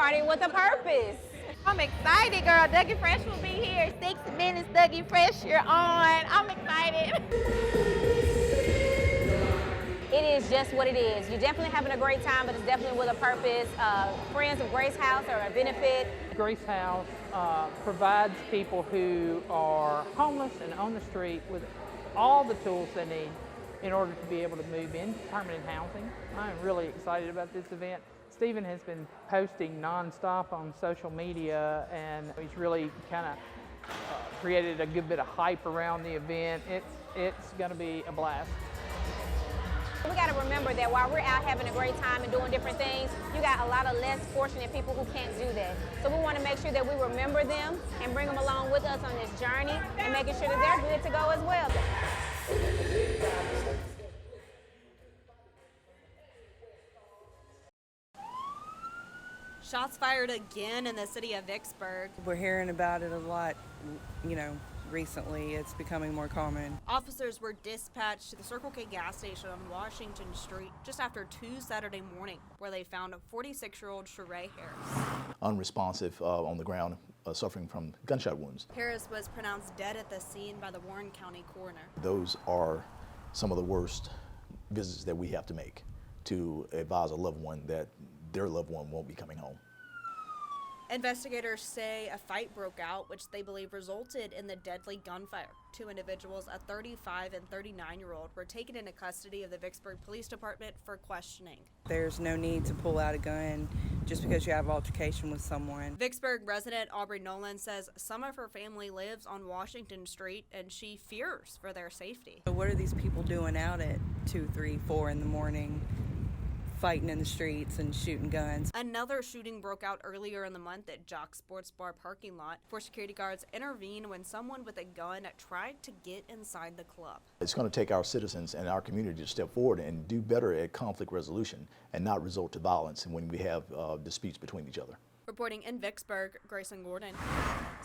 party with a purpose. I'm excited, girl. Dougie Fresh will be here. 6 minutes, Dougie Fresh, you're on. I'm excited. It is just what it is. You're definitely having a great time, but it's definitely with a purpose. Friends of Grace House are a benefit. Grace House provides people who are homeless and on the street with all the tools they need in order to be able to move into permanent housing. I'm really excited about this event. Stephen has been posting nonstop on social media, and he's really kind of created a good bit of hype around the event. It's going to be a blast. We got to remember that while we're out having a great time and doing different things, you got a lot of less fortunate people who can't do that. So we want to make sure that we remember them and bring them along with us on this journey and making sure that they're good to go as well. Shots fired again in the city of Vicksburg. We're hearing about it a lot, recently. It's becoming more common. Officers were dispatched to the Circle K gas station on Washington Street just after 2 Saturday morning, where they found 46-year-old Sheree Harris. Unresponsive on the ground, suffering from gunshot wounds. Harris was pronounced dead at the scene by the Warren County coroner. Those are some of the worst visits that we have to make to advise a loved one that their loved one won't be coming home. Investigators say a fight broke out, which they believe resulted in the deadly gunfire. 2 individuals, a 35 and 39-year-old, were taken into custody of the Vicksburg Police Department for questioning. There's no need to pull out a gun just because you have altercation with someone. Vicksburg resident Aubrey Nolan says some of her family lives on Washington Street, and she fears for their safety. So what are these people doing out at 2, 3, 4 in the morning? Fighting in the streets and shooting guns. Another shooting broke out earlier in the month at Jock Sports Bar parking lot. 4 security guards intervened when someone with a gun tried to get inside the club. It's going to take our citizens and our community to step forward and do better at conflict resolution and not resort to violence when we have disputes between each other. Reporting in Vicksburg, Grayson Gordon,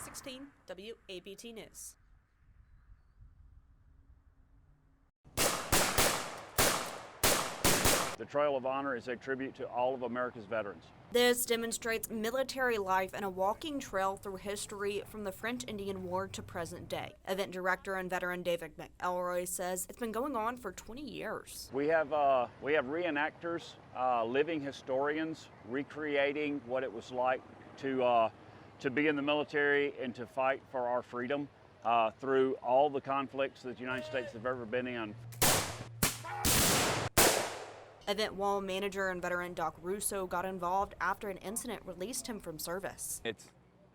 16 WABT News. The Trail of Honor is a tribute to all of America's veterans. This demonstrates military life and a walking trail through history from the French Indian War to present day. Event director and veteran David McElroy says it's been going on for 20 years. We have reenactors, living historians, recreating what it was like to be in the military and to fight for our freedom through all the conflicts that the United States have ever been in. Event wall manager and veteran Doc Russo got involved after an incident released him from service. It's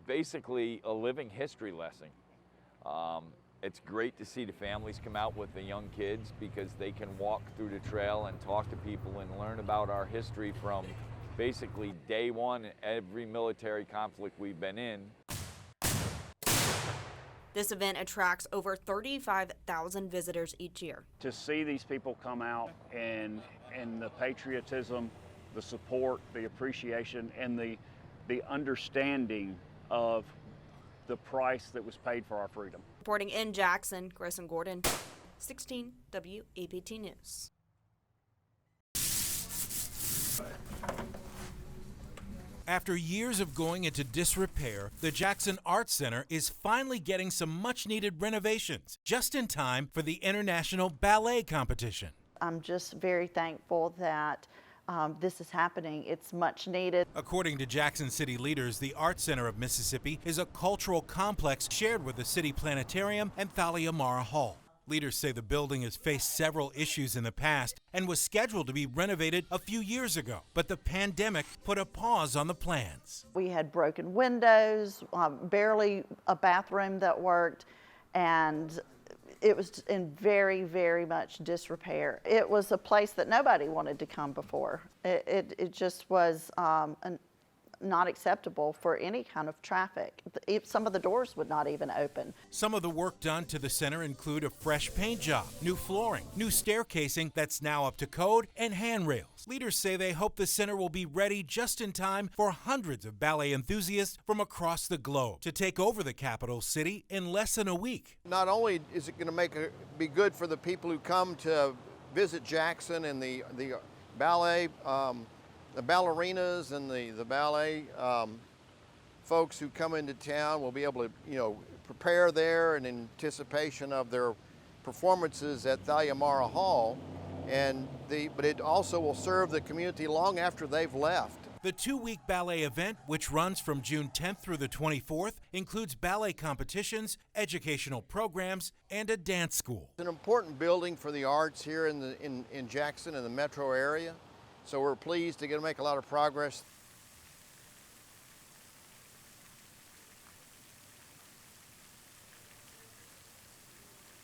basically a living history lesson. It's great to see the families come out with the young kids because they can walk through the trail and talk to people and learn about our history from basically day one, every military conflict we've been in. This event attracts over 35,000 visitors each year. To see these people come out and the patriotism, the support, the appreciation, and the understanding of the price that was paid for our freedom. Reporting in Jackson, Grayson Gordon, 16 WABT News. After years of going into disrepair, the Jackson Arts Center is finally getting some much-needed renovations, just in time for the International Ballet Competition. I'm just very thankful that this is happening. It's much needed. According to Jackson City leaders, the Arts Center of Mississippi is a cultural complex shared with the City Planetarium and Thalia Mara Hall. Leaders say the building has faced several issues in the past and was scheduled to be renovated a few years ago, but the pandemic put a pause on the plans. We had broken windows, barely a bathroom that worked, and it was in very, very much disrepair. It was a place that nobody wanted to come before. It just was not acceptable for any kind of traffic. Some of the doors would not even open. Some of the work done to the center include a fresh paint job, new flooring, new staircasing that's now up to code, and handrails. Leaders say they hope the center will be ready just in time for hundreds of ballet enthusiasts from across the globe to take over the capital city in less than a week. Not only is it going to be good for the people who come to visit Jackson and the ballet, ballerinas and the ballet folks who come into town will be able to, prepare there in anticipation of their performances at Thalia Mara Hall, but it also will serve the community long after they've left. The 2-week ballet event, which runs from June 10th through the 24th, includes ballet competitions, educational programs, and a dance school. It's an important building for the arts here in Jackson and the metro area, so we're pleased to make a lot of progress.